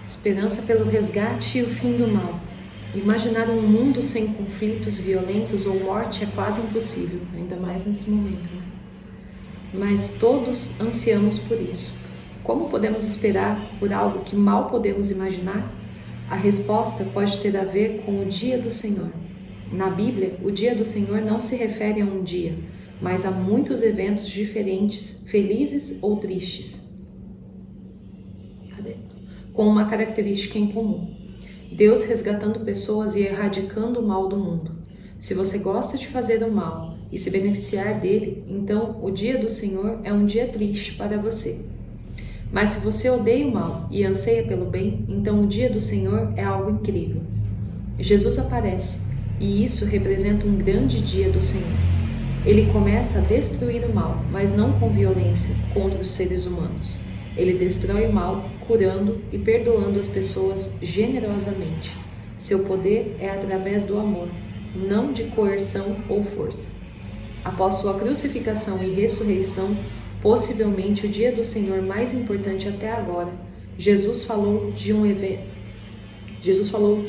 Esperança pelo resgate e o fim do mal. Imaginar um mundo sem conflitos violentos ou morte é quase impossível, ainda mais nesse momento, né? Mas todos ansiamos por isso. Como podemos esperar por algo que mal podemos imaginar? A resposta pode ter a ver com o dia do Senhor. Na Bíblia, o dia do Senhor não se refere a um dia, mas a muitos eventos diferentes, felizes ou tristes, com uma característica em comum: Deus resgatando pessoas e erradicando o mal do mundo. Se você gosta de fazer o mal e se beneficiar dele, então o dia do Senhor é um dia triste para você. Mas se você odeia o mal e anseia pelo bem, então o dia do Senhor é algo incrível. Jesus aparece, e isso representa um grande dia do Senhor. Ele começa a destruir o mal, mas não com violência contra os seres humanos. Ele destrói o mal, curando e perdoando as pessoas generosamente. Seu poder é através do amor, não de coerção ou força. Após sua crucificação e ressurreição, possivelmente o dia do Senhor mais importante até agora, Jesus falou de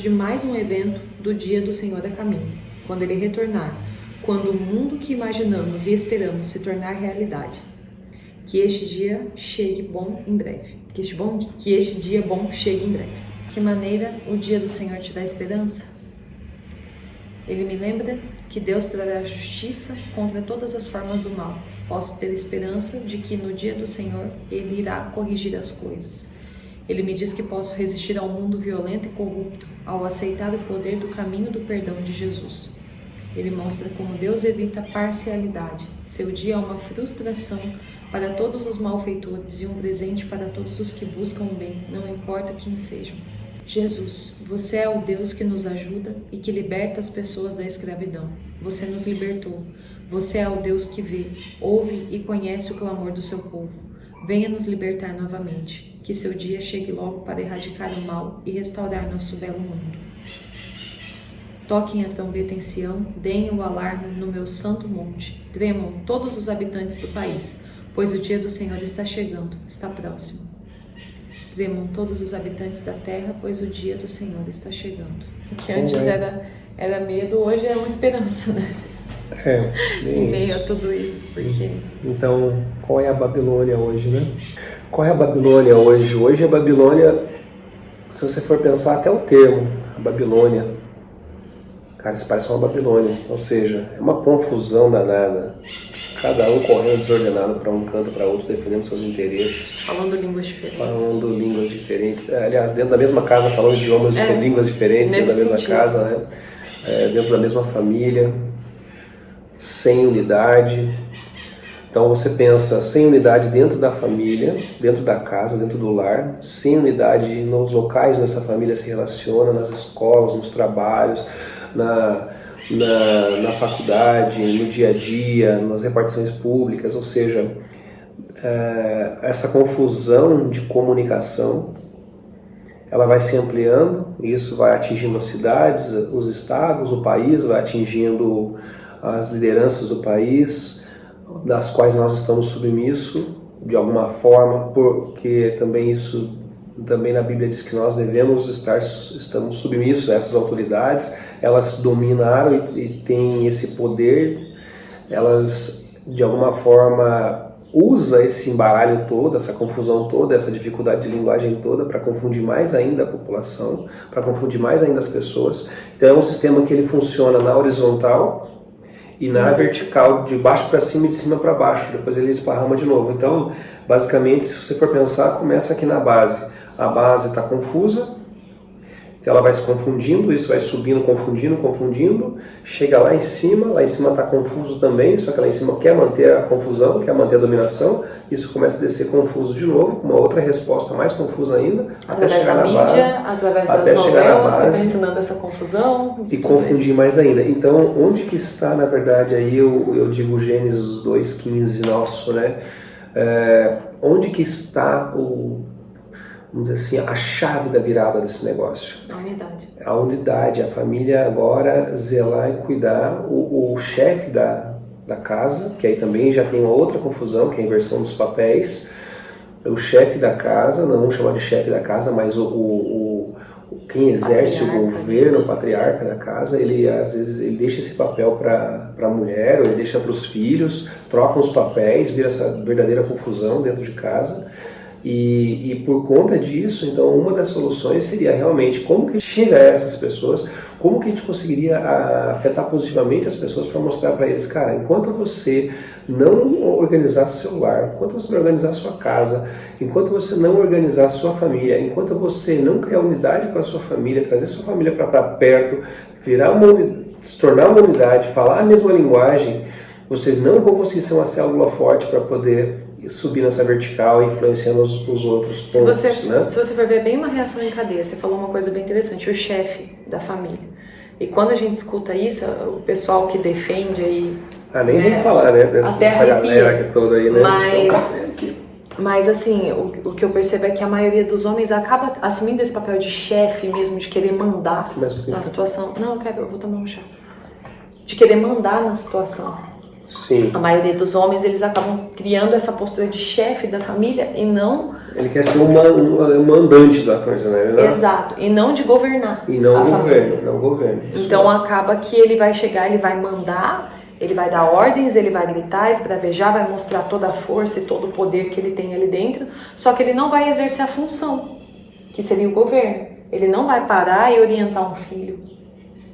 mais um evento do dia do Senhor a caminho, quando ele retornar, quando o mundo que imaginamos e esperamos se tornar realidade. Que este dia chegue bom em breve. Que este dia bom chegue em breve. Que maneira o dia do Senhor te dá esperança? Ele me lembra que Deus trará justiça contra todas as formas do mal. Posso ter esperança de que no dia do Senhor Ele irá corrigir as coisas. Ele me diz que posso resistir ao mundo violento e corrupto ao aceitar o poder do caminho do perdão de Jesus. Ele mostra como Deus evita parcialidade. Seu dia é uma frustração para todos os malfeitores e um presente para todos os que buscam o bem, não importa quem sejam. Jesus, você é o Deus que nos ajuda e que liberta as pessoas da escravidão. Você nos libertou. Você é o Deus que vê, ouve e conhece o clamor do seu povo. Venha nos libertar novamente. Que seu dia chegue logo para erradicar o mal e restaurar nosso belo mundo. Toquem a trombeta em Sião, deem o alarme no meu santo monte. Tremam todos os habitantes do país, pois o dia do Senhor está chegando, está próximo. Tremam todos os habitantes da terra, pois o dia do Senhor está chegando. O que antes era medo, hoje é uma esperança, né? Em meio a tudo isso, porque... Então, qual é a Babilônia hoje, né? Qual é a Babilônia hoje? Hoje a Babilônia, se você for pensar até o termo, a Babilônia, cara, isso parece uma Babilônia, ou seja, é uma confusão danada. Cada um correndo desordenado para um canto, para outro, defendendo seus interesses. Falando línguas diferentes. Aliás, dentro da mesma casa, falando idiomas, línguas diferentes, dentro da mesma casa, né? Dentro da mesma família, sem unidade. Então você pensa, sem unidade dentro da família, dentro da casa, dentro do lar, sem unidade nos locais onde essa família se relaciona, nas escolas, nos trabalhos, na faculdade, no dia a dia, nas repartições públicas, ou seja, essa confusão de comunicação, ela vai se ampliando, e isso vai atingindo as cidades, os estados, o país, vai atingindo as lideranças do país, das quais nós estamos submissos, de alguma forma, porque também na Bíblia diz que nós estamos submissos a essas autoridades. Elas dominaram e têm esse poder, elas de alguma forma usam esse embaralho todo, essa confusão toda, essa dificuldade de linguagem toda para confundir mais ainda a população, para confundir mais ainda as pessoas. Então é um sistema que ele funciona na horizontal e na vertical, de baixo para cima e de cima para baixo, depois ele esparrama de novo. Então, basicamente, se você for pensar, começa aqui na base. A base está confusa, ela vai se confundindo, isso vai subindo, confundindo, chega lá em cima está confuso também, só que lá em cima quer manter a confusão, quer manter a dominação, isso começa a descer confuso de novo, com uma outra resposta mais confusa ainda, até chegar na base. Através das novelas, você está ensinando essa confusão. E confundir mais ainda. Então, onde que está, na verdade, aí eu digo Gênesis 2:15 nosso, né? Onde que está vamos dizer assim, a chave da virada desse negócio? A unidade, a família agora zelar e cuidar, o chefe da casa, que aí também já tem uma outra confusão, que é a inversão dos papéis, o chefe da casa, não vamos chamar de chefe da casa, mas quem exerce o governo, o patriarca da casa, ele às vezes ele deixa esse papel para a mulher, ou ele deixa para os filhos, trocam os papéis, vira essa verdadeira confusão dentro de casa. E por conta disso, então, uma das soluções seria realmente como que chega a essas pessoas, como que a gente conseguiria afetar positivamente as pessoas para mostrar para eles, cara, enquanto você não organizar seu lar, enquanto você não organizar sua casa, enquanto você não organizar sua família, enquanto você não criar unidade com a sua família, trazer sua família para perto, se tornar uma unidade, falar a mesma linguagem, vocês não vão conseguir ser uma célula forte para poder subir nessa vertical, influenciando os outros pontos, né? Se você for ver bem uma reação em cadeia, você falou uma coisa bem interessante, o chefe da família. E quando a gente escuta isso, o pessoal que defende aí... nem vamos falar, né, dessa galera que toda aí, né? Mas assim, o que eu percebo é que a maioria dos homens acaba assumindo esse papel de chefe mesmo, de querer mandar na situação. Não, eu vou tomar um chá. De querer mandar na situação. Sim. A maioria dos homens, eles acabam criando essa postura de chefe da família e não... Ele quer ser um mandante da coisa, né? Exato, e não de governar. E não governo. Então acaba que ele vai chegar, ele vai mandar, ele vai dar ordens, ele vai gritar, esbravejar, vai mostrar toda a força e todo o poder que ele tem ali dentro, só que ele não vai exercer a função, que seria o governo. Ele não vai parar e orientar um filho,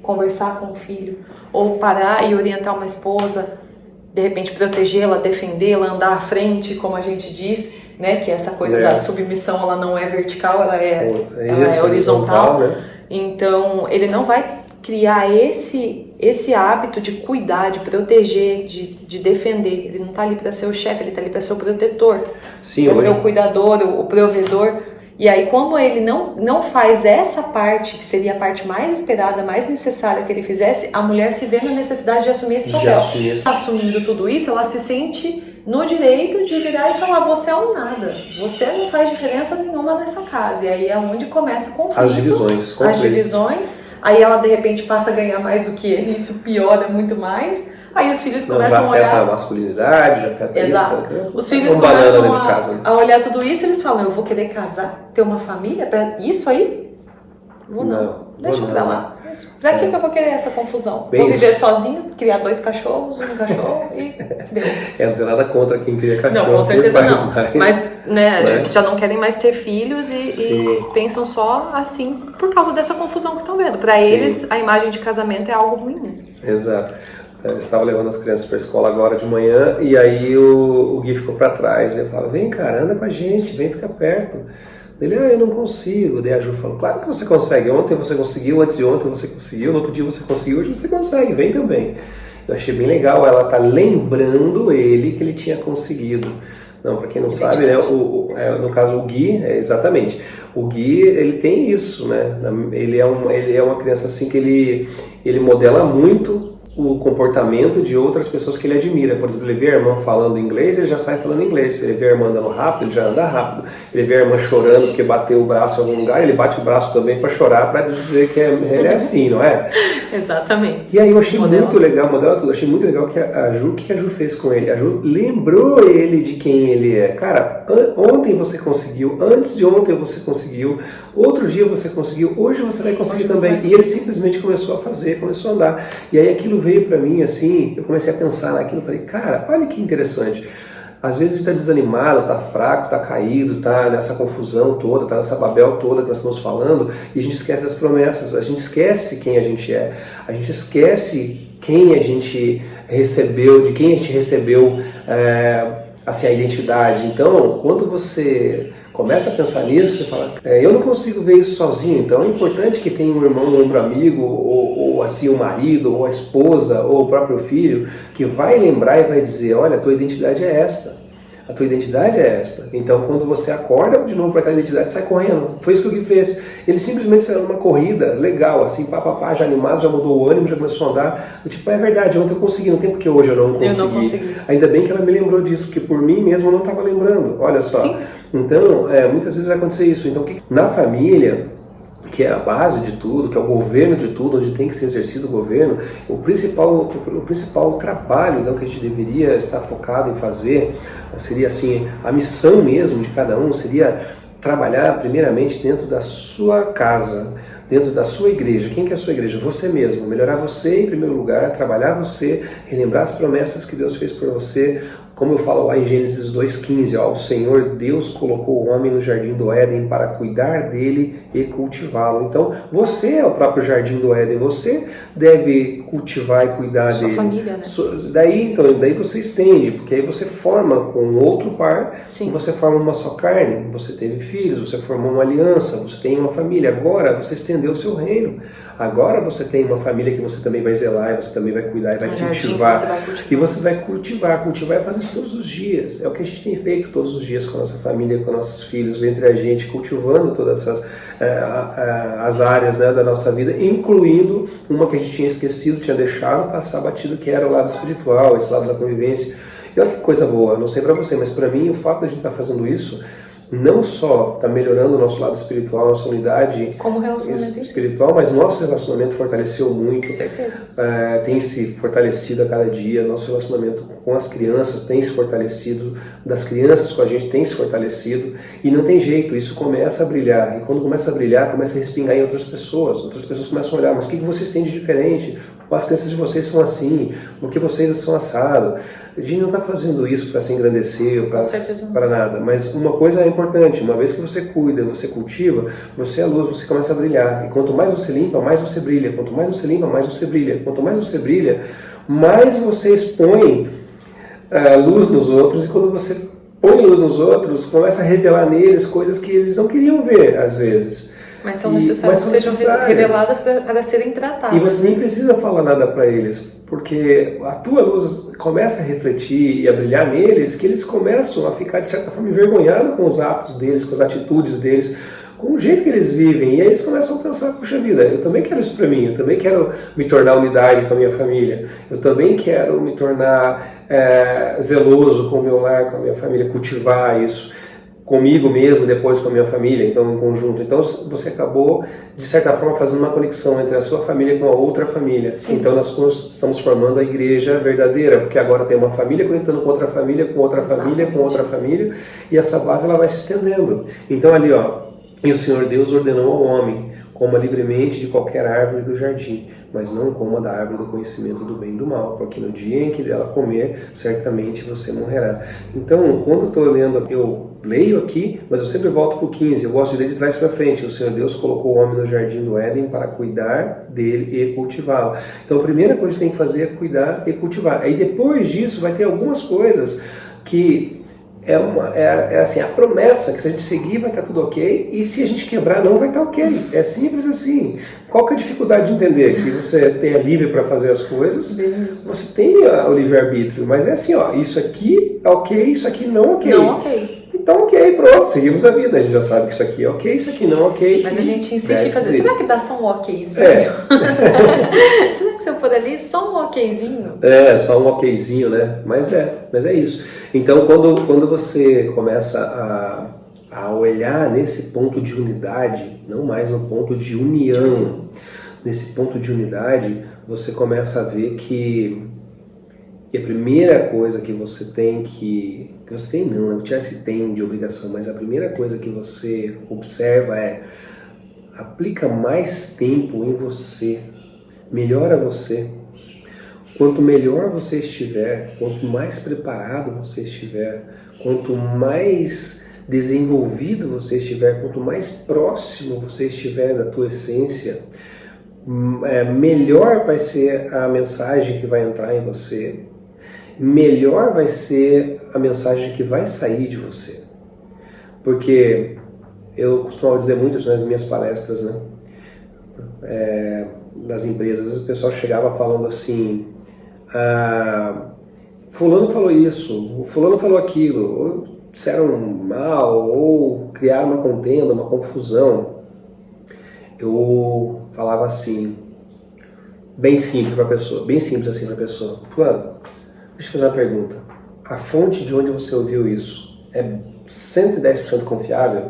conversar com o filho, ou parar e orientar uma esposa, de repente protegê-la, defendê-la, andar à frente, como a gente diz, né? Que essa coisa da submissão, ela não é vertical, ela é horizontal. Né? Então, ele não vai criar esse hábito de cuidar, de proteger, de defender. Ele não está ali para ser o chefe, ele está ali para ser o protetor, para ser o cuidador, o provedor. E aí, como ele não faz essa parte, que seria a parte mais esperada, mais necessária que ele fizesse, a mulher se vê na necessidade de assumir esse papel. Assumindo tudo isso, ela se sente no direito de virar e falar, você é um nada, você não faz diferença nenhuma nessa casa. E aí é onde começa o conflito. As divisões. Aí ela, de repente, passa a ganhar mais do que ele, isso piora muito mais. Aí os filhos começam a olhar... Já afeta a masculinidade, já afeta Exato. isso. Os filhos começam a olhar tudo isso e eles falam, eu vou querer casar, ter uma família, isso aí? Vou não. Deixa pra lá. Pra que eu vou querer essa confusão? Vou viver sozinho, criar 2 cachorros, um cachorro e deu. Não tem nada contra quem cria cachorro. Não, com certeza não. Mas, né, já não querem mais ter filhos e pensam só assim por causa dessa confusão que estão vendo. Pra eles, a imagem de casamento é algo ruim. Exato. Eu estava levando as crianças para a escola agora de manhã e aí o Gui ficou para trás. Eu falo, vem cara, anda com a gente, vem ficar perto. Ele, eu não consigo. Daí a Ju falou, claro que você consegue. Ontem você conseguiu, antes de ontem você conseguiu, no outro dia você conseguiu, hoje você consegue, vem também. Eu achei bem legal, ela tá lembrando ele que ele tinha conseguido. Não, para quem não sabe, né, no caso o Gui, exatamente, o Gui, ele tem isso, né, ele é uma criança assim que ele modela muito o comportamento de outras pessoas que ele admira. Por exemplo, ele vê a irmã falando inglês, ele já sai falando inglês. Se ele vê a irmã andando rápido, ele já anda rápido. Ele vê a irmã chorando porque bateu o braço em algum lugar, ele bate o braço também para chorar, para dizer que ele é assim, não é? Exatamente. E aí eu achei muito legal, modela tudo, achei muito legal que o que a Ju fez com ele? A Ju lembrou ele de quem ele é. Cara, ontem você conseguiu, antes de ontem você conseguiu, outro dia você conseguiu, hoje você vai conseguir também. E ele simplesmente começou a fazer, começou a andar. E aí aquilo veio pra mim assim, eu comecei a pensar naquilo, falei, cara, olha que interessante. Às vezes a gente está desanimado, está fraco, está caído, está nessa confusão toda, está nessa babel toda que nós estamos falando, e a gente esquece das promessas, a gente esquece quem a gente é, a gente esquece quem a gente recebeu, de quem a gente recebeu assim, a identidade. Então, quando você começa a pensar nisso, você fala, eu não consigo ver isso sozinho, então é importante que tenha um irmão, um ombro amigo, ou assim o marido, ou a esposa, ou o próprio filho, que vai lembrar e vai dizer, olha, a tua identidade é esta. A tua identidade é esta. Então, quando você acorda de novo para aquela identidade, sai correndo. Foi isso que o Gui fez. Ele simplesmente saiu numa corrida legal, assim, já animado, já mudou o ânimo, já começou a andar. Tipo, é verdade, ontem eu consegui, não tem porque hoje eu não consegui. Ainda bem que ela me lembrou disso, porque por mim mesmo eu não estava lembrando. Olha só. Sim. Então, muitas vezes vai acontecer isso. Então, na família, que é a base de tudo, que é o governo de tudo, onde tem que ser exercido o governo, o principal trabalho então, que a gente deveria estar focado em fazer seria assim, a missão mesmo de cada um seria trabalhar primeiramente dentro da sua casa, dentro da sua igreja. Quem que é a sua igreja? Você mesmo. Melhorar você em primeiro lugar, trabalhar você, relembrar as promessas que Deus fez por você. Como eu falo lá em Gênesis 2,15, o Senhor Deus colocou o homem no jardim do Éden para cuidar dele e cultivá-lo. Então, você é o próprio jardim do Éden, você deve cultivar e cuidar dele. Sua família, né? Daí você estende, porque aí você forma com outro par, Sim. você forma uma só carne, você teve filhos, você formou uma aliança, você tem uma família. Agora você estendeu o seu reino. Agora você tem uma família que você também vai zelar, e você também vai cuidar e vai cultivar. E você vai cultivar e fazer isso todos os dias. É o que a gente tem feito todos os dias com a nossa família, com nossos filhos, entre a gente, cultivando todas essas as áreas, né, da nossa vida, incluindo uma que a gente tinha esquecido, tinha deixado passar batido, que era o lado espiritual, esse lado da convivência. E olha que coisa boa, não sei pra você, mas pra mim o fato de a gente estar fazendo isso não só está melhorando o nosso lado espiritual, nossa unidade como relacionamento espiritual, mas nosso relacionamento fortaleceu muito. Com certeza. Tem se fortalecido a cada dia, nosso relacionamento com as crianças tem se fortalecido, das crianças com a gente tem se fortalecido, e não tem jeito, isso começa a brilhar, e quando começa a brilhar, começa a respingar em outras pessoas começam a olhar, mas o que vocês têm de diferente? As crianças de vocês são assim, porque vocês são assado. A gente não está fazendo isso para se engrandecer ou para nada, mas uma coisa é importante, uma vez que você cuida, você cultiva, você é a luz, você começa a brilhar, e quanto mais você limpa, mais você brilha, quanto mais você limpa, mais você brilha, quanto mais você brilha, mais você expõe luz nos outros, e quando você põe luz nos outros, começa a revelar neles coisas que eles não queriam ver, às vezes. Mas são necessárias que sejam reveladas para serem tratadas. E você nem precisa falar nada para eles, porque a tua luz começa a refletir e a brilhar neles, que eles começam a ficar, de certa forma, envergonhados com os atos deles, com as atitudes deles, com o jeito que eles vivem. E aí eles começam a pensar, puxa vida, eu também quero isso para mim, eu também quero me tornar unidade com a minha família, eu também quero me tornar zeloso com o meu lar, com a minha família, cultivar isso comigo mesmo, depois com a minha família, então em conjunto. Então você acabou, de certa forma, fazendo uma conexão entre a sua família e com a outra família. Sim. Então nós estamos formando a igreja verdadeira, porque agora tem uma família conectando com outra família, com outra família, com outra família, e essa base ela vai se estendendo. Então ali, e o Senhor Deus ordenou ao homem, coma livremente de qualquer árvore do jardim, mas não coma da árvore do conhecimento do bem e do mal, porque no dia em que dela comer, certamente você morrerá. Então, quando eu estou lendo, eu leio aqui, mas eu sempre volto para o 15, eu gosto de ler de trás para frente. O Senhor Deus colocou o homem no jardim do Éden para cuidar dele e cultivá-lo. Então, a primeira coisa que tem que fazer é cuidar e cultivar. Aí depois disso vai ter algumas coisas que é assim, a promessa que se a gente seguir vai estar tudo ok, e se a gente quebrar não vai estar ok. É simples assim. Qual que é a dificuldade de entender? Que você tenha livre para fazer as coisas, você tem o livre-arbítrio, mas é assim, isso aqui é ok, isso aqui não ok. Não ok. Então ok, pronto, seguimos a vida. A gente já sabe que isso aqui é ok, isso aqui não é ok. Mas a gente insiste em fazer, será que dá só um okzinho? Será que se eu for ali, só um okzinho? Só um okzinho, né? Mas é isso. Então, quando você começa a olhar nesse ponto de unidade, não mais no ponto de união, nesse ponto de unidade, você começa a ver que a primeira coisa que você tem o Chelsea tem de obrigação, mas a primeira coisa que você observa aplica mais tempo em você, melhora você. Quanto melhor você estiver, quanto mais preparado você estiver, quanto mais desenvolvido você estiver, quanto mais próximo você estiver da tua essência, melhor vai ser a mensagem que vai entrar em você, melhor vai ser a mensagem que vai sair de você. Porque eu costumo dizer muito isso nas minhas palestras, né? Nas empresas, o pessoal chegava falando assim, fulano falou isso, o fulano falou aquilo, ou disseram mal, ou criaram uma contenda, uma confusão. Eu falava assim, bem simples assim para a pessoa, fulano, deixa eu fazer uma pergunta, a fonte de onde você ouviu isso é 110% confiável?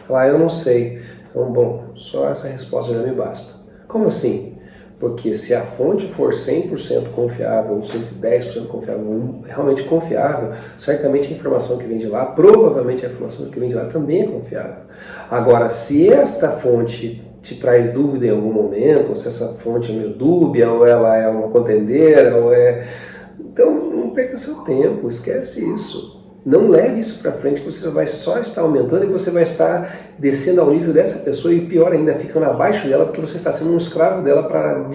Falar, eu não sei. Então, bom, só essa resposta já me basta. Como assim? Porque se a fonte for 100% confiável, ou 110% confiável, realmente confiável, certamente a informação que vem de lá, provavelmente a informação que vem de lá também é confiável. Agora, se esta fonte te traz dúvida em algum momento, ou se essa fonte é meio dúbia, ou ela é uma contendeira, ou é... Então, não perca seu tempo, esquece isso. Não leve isso para frente, que você vai só estar aumentando e você vai estar descendo ao nível dessa pessoa e pior ainda, ficando abaixo dela, porque você está sendo um escravo dela para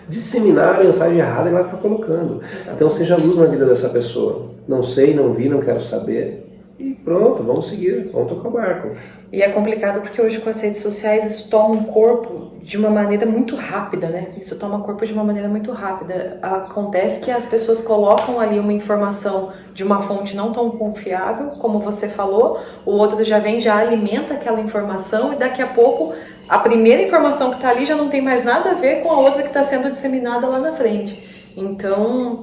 disseminar a mensagem errada que ela está colocando. Exatamente. Então seja luz na vida dessa pessoa. Não sei, não vi, não quero saber. E pronto, vamos seguir, vamos tocar o barco. E é complicado porque hoje com as redes sociais isso toma um corpo de uma maneira muito rápida, né? Isso toma corpo de uma maneira muito rápida. Acontece que as pessoas colocam ali uma informação de uma fonte não tão confiável, como você falou, o outro já vem, já alimenta aquela informação e daqui a pouco a primeira informação que está ali já não tem mais nada a ver com a outra que está sendo disseminada lá na frente. Então,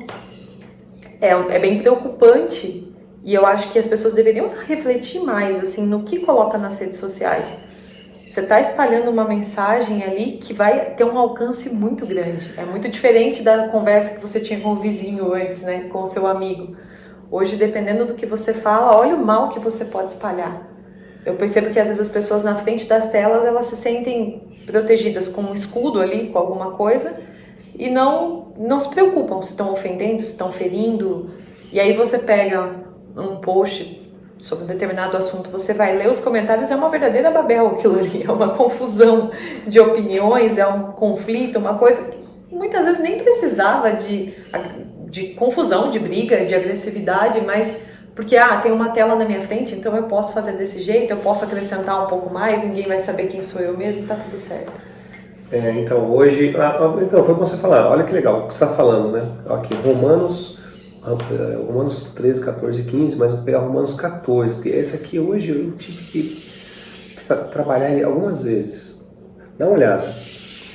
é bem preocupante. E eu acho que as pessoas deveriam refletir mais assim, no que coloca nas redes sociais. Você está espalhando uma mensagem ali que vai ter um alcance muito grande. É muito diferente da conversa que você tinha com o vizinho antes, né? Com o seu amigo. Hoje, dependendo do que você fala, olha o mal que você pode espalhar. Eu percebo que às vezes as pessoas na frente das telas, elas se sentem protegidas com um escudo ali, com alguma coisa, e não se preocupam se estão ofendendo, se estão ferindo. E aí você pega um post sobre um determinado assunto, você vai ler os comentários, é uma verdadeira babel aquilo ali, é uma confusão de opiniões, é um conflito, uma coisa que muitas vezes nem precisava de confusão, de briga, de agressividade, mas porque tem uma tela na minha frente, então eu posso fazer desse jeito, eu posso acrescentar um pouco mais, ninguém vai saber quem sou eu mesmo, tá tudo certo. Então hoje, então foi bom você falar, olha que legal o que você está falando, né? Aqui, Romanos 13, 14 e 15, mas eu vou pegar Romanos 14, porque esse aqui hoje eu tive que trabalhar ele algumas vezes. Dá uma olhada.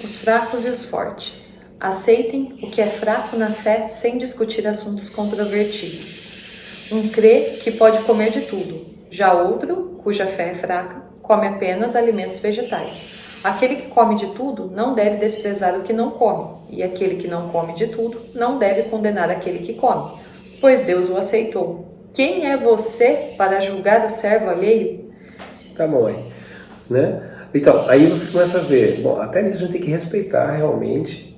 Os fracos e os fortes. Aceitem o que é fraco na fé sem discutir assuntos controvertidos. Um crê que pode comer de tudo, já outro, cuja fé é fraca, come apenas alimentos vegetais. Aquele que come de tudo não deve desprezar o que não come, e aquele que não come de tudo não deve condenar aquele que come, pois Deus o aceitou. Quem é você para julgar o servo alheio? Tá bom aí, né? Então, aí você começa a ver, bom, até nisso a gente tem que respeitar realmente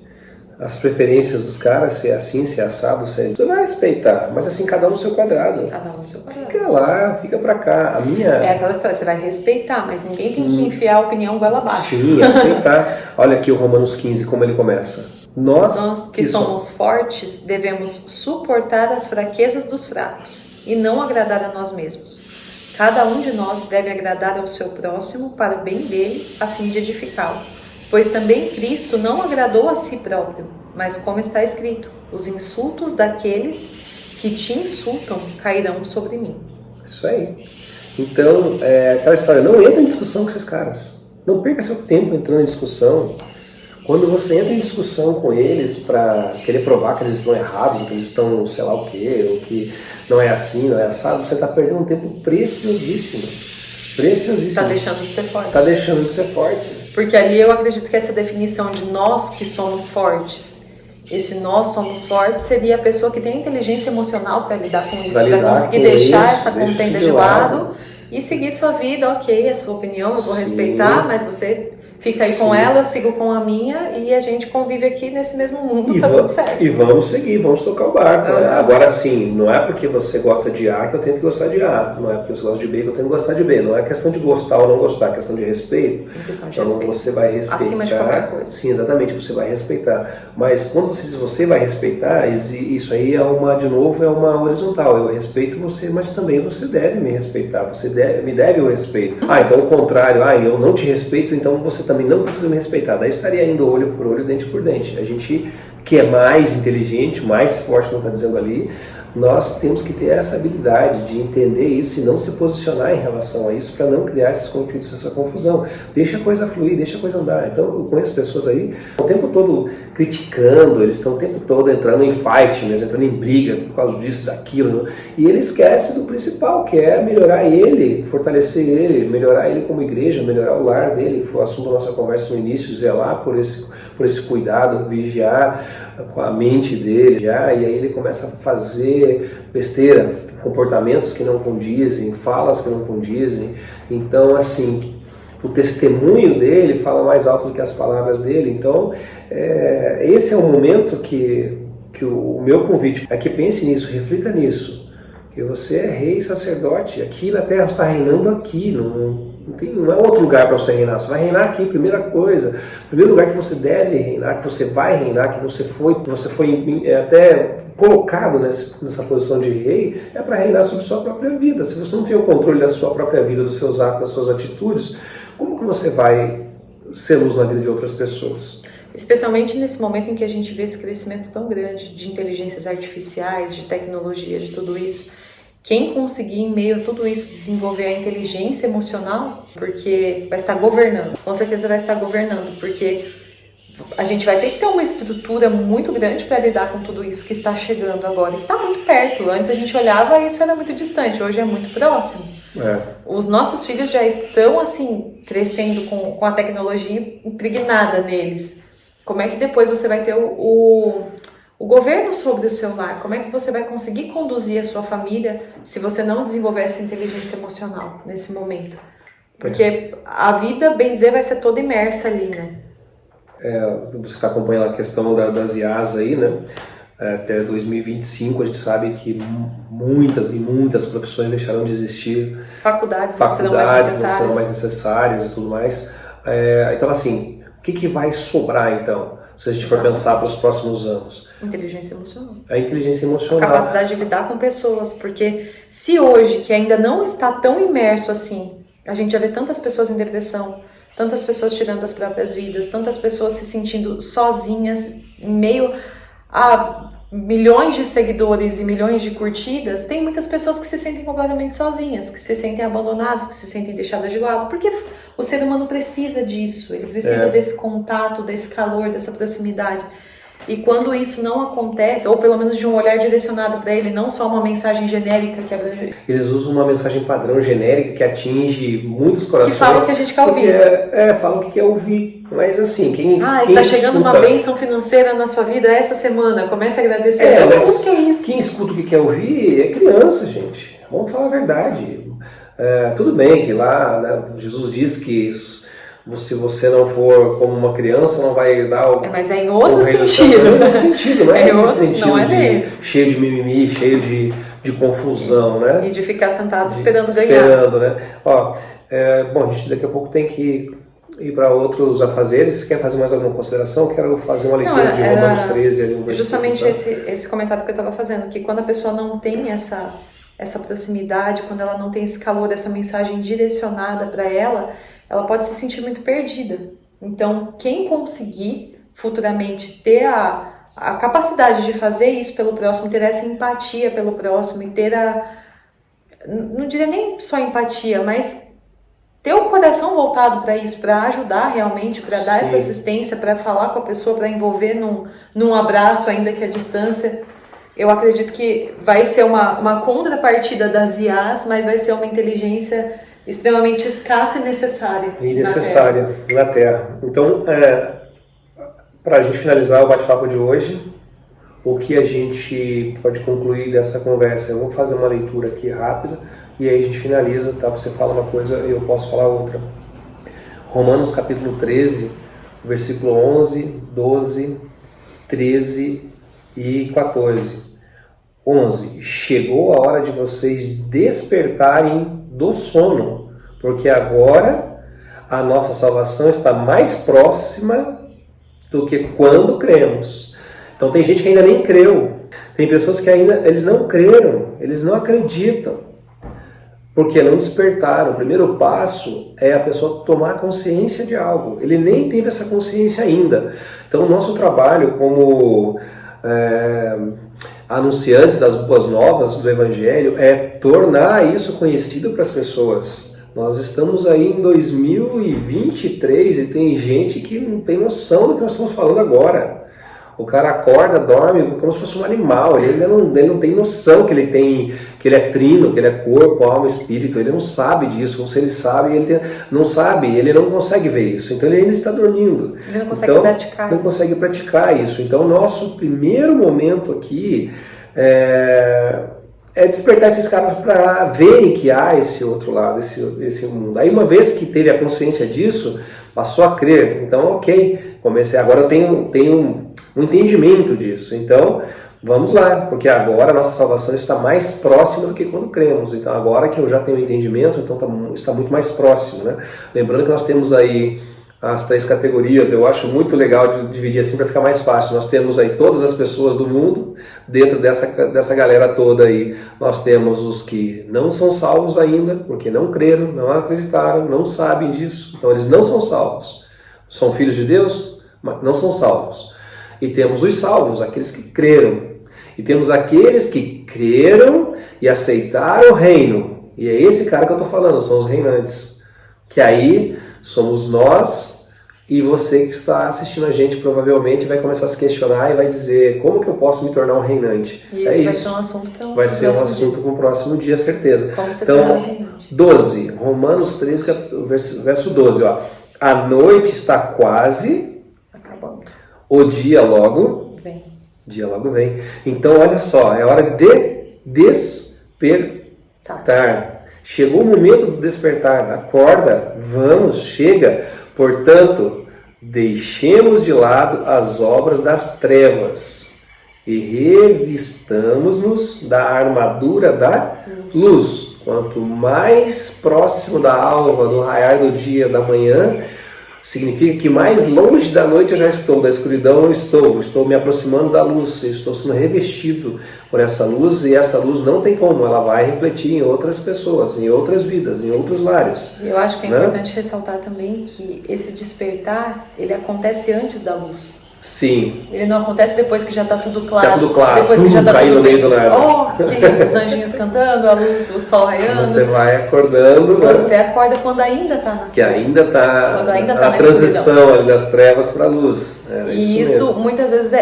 as preferências dos caras, se é assim, se é assado, se é... Você vai respeitar, mas assim, cada um no seu quadrado. Cada um no seu quadrado. Fica lá, fica pra cá. A minha... É aquela história, você vai respeitar, mas ninguém tem que enfiar a opinião goela abaixo. Sim, aceitar. Olha aqui o Romanos 15, como ele começa. Nós que somos fortes devemos suportar as fraquezas dos fracos e não agradar a nós mesmos. Cada um de nós deve agradar ao seu próximo para o bem dele, a fim de edificá-lo. Pois também Cristo não agradou a si próprio, mas como está escrito, os insultos daqueles que te insultam cairão sobre mim. Isso aí. Então, aquela história, não entra em discussão com esses caras. Não perca seu tempo entrando em discussão. Quando você entra em discussão com eles para querer provar que eles estão errados, que eles estão sei lá o quê, ou que não é assim, não é assado, você está perdendo um tempo preciosíssimo. Preciosíssimo. Está deixando de ser forte. Está deixando de ser forte. Porque ali eu acredito que essa definição de nós que somos fortes, esse nós somos fortes seria a pessoa que tem inteligência emocional para lidar com isso, para conseguir deixar essa contenda de lado e seguir sua vida, ok, a sua opinião, eu vou respeitar, mas você fica aí com ela, eu sigo com a minha e a gente convive aqui nesse mesmo mundo, tá tudo certo. E vamos seguir, vamos tocar o barco. Né? Agora sim, não é porque você gosta de A que eu tenho que gostar de A, não é porque você gosta de B que eu tenho que gostar de B, não é questão de gostar ou não gostar, é questão de respeito. Então você vai respeitar. Acima de qualquer coisa. Sim, exatamente, você vai respeitar. Mas quando você diz você vai respeitar, isso aí de novo é uma horizontal. Eu respeito você, mas também você deve me respeitar, você me deve o respeito. Então o contrário, eu não te respeito, então você também não precisa me respeitar. Daí estaria indo olho por olho, dente por dente. A gente que é mais inteligente, mais forte, como está dizendo ali, nós temos que ter essa habilidade de entender isso e não se posicionar em relação a isso para não criar esses conflitos, essa confusão. Deixa a coisa fluir, deixa a coisa andar. Então eu conheço pessoas aí o tempo todo criticando, eles estão o tempo todo entrando em fight, mas entrando em briga por causa disso, daquilo, e ele esquece do principal, que é melhorar ele, fortalecer ele, melhorar ele como igreja, melhorar o lar dele, que foi o assunto da nossa conversa no início, zelar por esse cuidado, vigiar com a mente dele, e aí ele começa a fazer besteira, comportamentos que não condizem, falas que não condizem. Então, assim, o testemunho dele fala mais alto do que as palavras dele. Então, esse é o momento que o meu convite é que pense nisso, reflita nisso, que você é rei e sacerdote, aqui na terra você está reinando aqui, não é outro lugar para você reinar, você vai reinar aqui, primeira coisa, o primeiro lugar que você deve reinar, que você vai reinar, que você foi até colocado nessa posição de rei, é para reinar sobre sua própria vida. Se você não tem o controle da sua própria vida, dos seus atos, das suas atitudes, como que você vai ser luz na vida de outras pessoas? Especialmente nesse momento em que a gente vê esse crescimento tão grande de inteligências artificiais, de tecnologia, de tudo isso. Quem conseguir, em meio a tudo isso, desenvolver a inteligência emocional, porque vai estar governando, com certeza vai estar governando, porque a gente vai ter que ter uma estrutura muito grande para lidar com tudo isso que está chegando agora, que está muito perto. Antes a gente olhava e isso era muito distante, hoje é muito próximo. Os nossos filhos já estão, assim, crescendo com a tecnologia impregnada neles. Como é que depois você vai ter o governo sobre o seu lar? Como é que você vai conseguir conduzir a sua família se você não desenvolver essa inteligência emocional nesse momento? Porque a vida, bem dizer, vai ser toda imersa ali, né? Você está acompanhando a questão das IAs aí, né? Até 2025 a gente sabe que muitas e muitas profissões deixarão de existir. Faculdades não serão mais necessárias e tudo mais. Então, assim, o que vai sobrar, então, se a gente for pensar para os próximos anos? Inteligência emocional. A inteligência emocional. A capacidade de lidar com pessoas, porque se hoje, que ainda não está tão imerso assim, a gente já vê tantas pessoas em depressão, tantas pessoas tirando as próprias vidas, tantas pessoas se sentindo sozinhas em meio a milhões de seguidores e milhões de curtidas, tem muitas pessoas que se sentem completamente sozinhas, que se sentem abandonadas, que se sentem deixadas de lado, porque o ser humano precisa disso, ele precisa desse contato, desse calor, dessa proximidade. E quando isso não acontece, ou pelo menos de um olhar direcionado para ele, não só uma mensagem genérica que abrange... Eles usam uma mensagem padrão genérica que atinge muitos corações. Que fala o que a gente quer ouvir. Fala o que quer ouvir. Mas assim, quem está chegando uma bênção financeira na sua vida essa semana, comece a agradecer. Mas que é isso? Quem escuta o que quer ouvir é criança, gente. Vamos falar a verdade. Tudo bem que lá, né, Jesus diz que se você não for como uma criança, não vai dar o... mas é em outro sentido. É em outro sentido, não é esse sentido não cheio de mimimi, cheio de confusão, né? E de ficar sentado esperando ganhar. Esperando, né? Bom, a gente daqui a pouco tem que ir para outros afazeres. Você quer fazer mais alguma consideração? Quero fazer uma leitura de Romanos 13 ali. Justamente esse comentário que eu estava fazendo, que quando a pessoa não tem essa proximidade, quando ela não tem esse calor, essa mensagem direcionada para ela pode se sentir muito perdida. Então, quem conseguir futuramente ter a capacidade de fazer isso pelo próximo, ter essa empatia pelo próximo e ter não diria nem só empatia, mas ter o coração voltado para isso, para ajudar realmente, para dar essa assistência, para falar com a pessoa, para envolver num abraço, ainda que à distância. Eu acredito que vai ser uma contrapartida das IAs, mas vai ser uma inteligência extremamente escassa e necessária. Na Terra. Então, para a gente finalizar o bate-papo de hoje, o que a gente pode concluir dessa conversa? Eu vou fazer uma leitura aqui rápida e aí a gente finaliza, tá? Você fala uma coisa e eu posso falar outra. Romanos capítulo 13, versículo 11, 12, 13 e 14. 11. Chegou a hora de vocês despertarem do sono, porque agora a nossa salvação está mais próxima do que quando cremos. Então tem gente que ainda nem creu. Tem pessoas que ainda eles não creram, eles não acreditam, porque não despertaram. O primeiro passo é a pessoa tomar consciência de algo. Ele nem teve essa consciência ainda. Então o nosso trabalho como anunciantes das boas novas do Evangelho, é tornar isso conhecido para as pessoas. Nós estamos aí em 2023 e tem gente que não tem noção do que nós estamos falando agora. O cara acorda, dorme como se fosse um animal, ele não tem noção que ele é trino, que ele é corpo, alma, espírito, ele não sabe disso, ou se ele sabe, não sabe, ele não consegue ver isso, então ele ainda está dormindo. Ele não consegue praticar não isso. consegue praticar isso. Então, nosso primeiro momento aqui é despertar esses caras para verem que há esse outro lado, esse mundo. Aí, uma vez que teve a consciência disso, passou a crer. Então, ok, agora eu tenho um entendimento disso. Então, vamos lá, porque agora a nossa salvação está mais próxima do que quando cremos. Então, agora que eu já tenho entendimento, então está muito mais próximo, né? Lembrando que nós temos aí as 3 categorias, eu acho muito legal de dividir assim para ficar mais fácil. Nós temos aí todas as pessoas do mundo, dentro dessa galera toda aí, nós temos os que não são salvos ainda, porque não creram, não acreditaram, não sabem disso, então eles não são salvos. São filhos de Deus, mas não são salvos. E temos os salvos, aqueles que creram. E temos aqueles que creram e aceitaram o reino. E é esse cara que eu estou falando, são os reinantes. Que aí somos nós, e você que está assistindo a gente provavelmente vai começar a se questionar e vai dizer: como que eu posso me tornar um reinante? E isso vai ser um assunto vai ser um assunto para o próximo dia, certeza. Como você então, 12, Romanos 3, verso 12. Ó. A noite está quase acabando. O dia logo vem. Então, olha só, é hora de despertar. Chegou o momento do despertar. Acorda, vamos, chega. Portanto, deixemos de lado as obras das trevas e revistamos-nos da armadura da luz. Quanto mais próximo da alva, do raiar do dia, da manhã, significa que mais longe da noite eu já estou, da escuridão eu estou me aproximando da luz, eu estou sendo revestido por essa luz, e essa luz não tem como, ela vai refletir em outras pessoas, em outras vidas, em outros lares. Eu acho que é importante ressaltar também que esse despertar, ele acontece antes da luz. Sim. Ele não acontece depois que já está tudo claro. Está tudo claro, depois que já está tudo bem. Os anjinhos cantando, a luz, o sol raiando. Você vai acordando. Você acorda quando ainda está nas trevas. Que ainda está a transição ali das trevas para a luz. E isso muitas vezes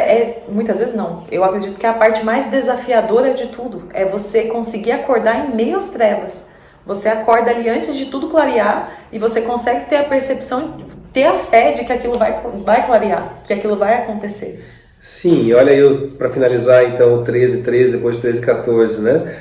muitas vezes não. Eu acredito que é a parte mais desafiadora de tudo. É você conseguir acordar em meio às trevas. Você acorda ali antes de tudo clarear e você consegue ter a percepção, ter a fé de que aquilo vai clarear, que aquilo vai acontecer. Sim, e olha aí, para finalizar então o 13, depois 13:14, né?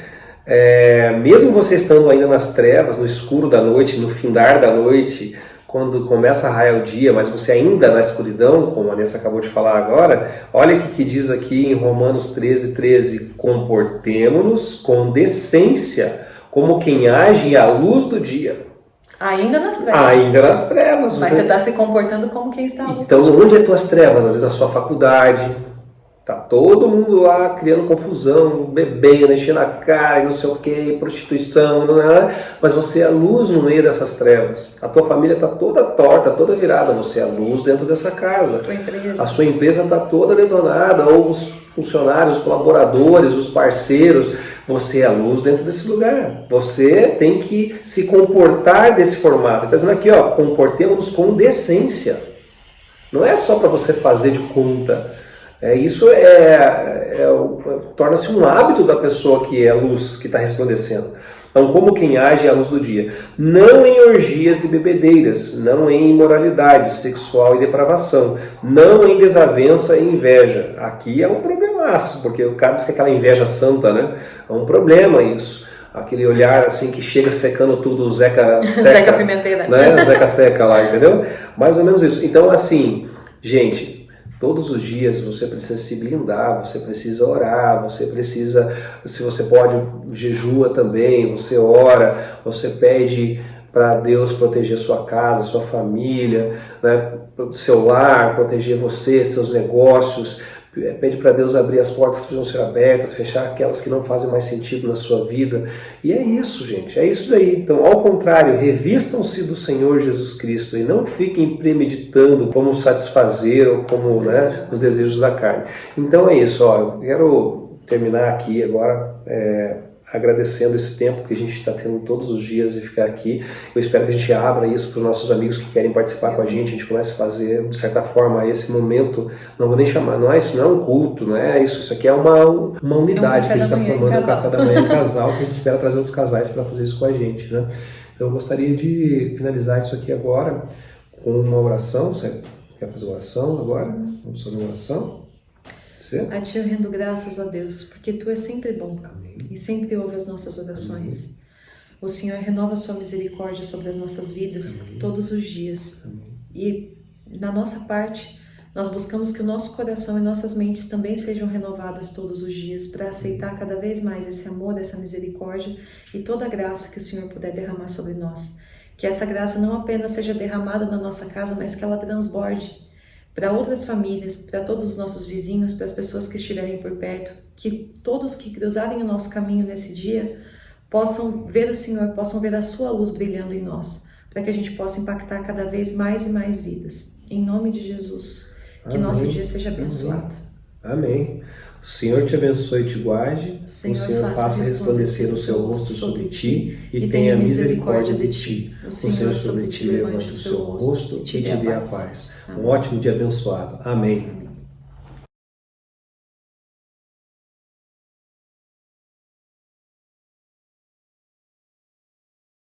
Mesmo você estando ainda nas trevas, no escuro da noite, no findar da noite, quando começa a raiar o dia, mas você ainda na escuridão, como a Vanessa acabou de falar agora, olha o que diz aqui em Romanos 13:13, comportemo-nos com decência, como quem age à luz do dia. Ainda nas trevas. Ainda nas trevas. Mas você está se comportando como quem está à luz. Então, onde é tuas trevas? Às vezes a sua faculdade, tá todo mundo lá criando confusão, bebendo, enchendo a cara, não sei o que, prostituição, mas você é a luz no meio dessas trevas. A tua família está toda torta, toda virada, você é a luz dentro dessa casa. A sua empresa está toda detonada, ou os funcionários, os colaboradores, os parceiros, você é a luz dentro desse lugar. Você tem que se comportar desse formato. Está dizendo aqui, ó, comportemos-nos com decência. Não é só para você fazer de conta. Isso torna-se um hábito da pessoa que é a luz, que está resplandecendo. Então, como quem age à luz do dia. Não em orgias e bebedeiras, não em imoralidade sexual e depravação, não em desavença e inveja. Aqui é um problemaço, porque o cara diz que é aquela inveja santa, né? É um problema isso. Aquele olhar assim que chega secando tudo, o Zeca Pimenteira. Né? O Zeca seca lá, entendeu? Mais ou menos isso. Então, assim, gente... Todos os dias você precisa se blindar, você precisa orar, você precisa, se você pode, jejua também, você ora, você pede para Deus proteger sua casa, sua família, né, seu lar, proteger você, seus negócios. Pede para Deus abrir as portas que precisam ser abertas, fechar aquelas que não fazem mais sentido na sua vida. E é isso, gente, é isso daí. Então, ao contrário, revistam-se do Senhor Jesus Cristo e não fiquem premeditando como satisfazer ou como os desejos da carne. Então é isso, ó, eu quero terminar aqui agora agradecendo esse tempo que a gente está tendo todos os dias de ficar aqui. Eu espero que a gente abra isso para os nossos amigos que querem participar com a gente comece a fazer, de certa forma, esse momento, não vou nem chamar, isso não é um culto, não é isso aqui é uma unidade que a gente está formando, um café da manhã em casal, que a gente espera trazer outros casais para fazer isso com a gente, né? Então eu gostaria de finalizar isso aqui agora com uma oração. Você quer fazer oração agora? Vamos fazer uma oração? A Ti eu rendo graças a Deus, porque Tu és sempre bom. Amém. E sempre ouve as nossas orações. Amém. O Senhor renova a Sua misericórdia sobre as nossas vidas. Amém. Todos os dias. Amém. E na nossa parte, nós buscamos que o nosso coração e nossas mentes também sejam renovadas todos os dias para aceitar cada vez mais esse amor, essa misericórdia e toda a graça que o Senhor puder derramar sobre nós. Que essa graça não apenas seja derramada na nossa casa, mas que ela transborde para outras famílias, para todos os nossos vizinhos, para as pessoas que estiverem por perto, que todos que cruzarem o nosso caminho nesse dia possam ver o Senhor, possam ver a Sua luz brilhando em nós, para que a gente possa impactar cada vez mais e mais vidas. Em nome de Jesus, que Amém. Nosso dia seja abençoado. Amém. O Senhor te abençoe e te guarde, o Senhor faça resplandecer o seu rosto sobre ti e tenha misericórdia de ti. O Senhor sobre ti levante o seu rosto e te dê a paz. Um ótimo dia abençoado. Amém.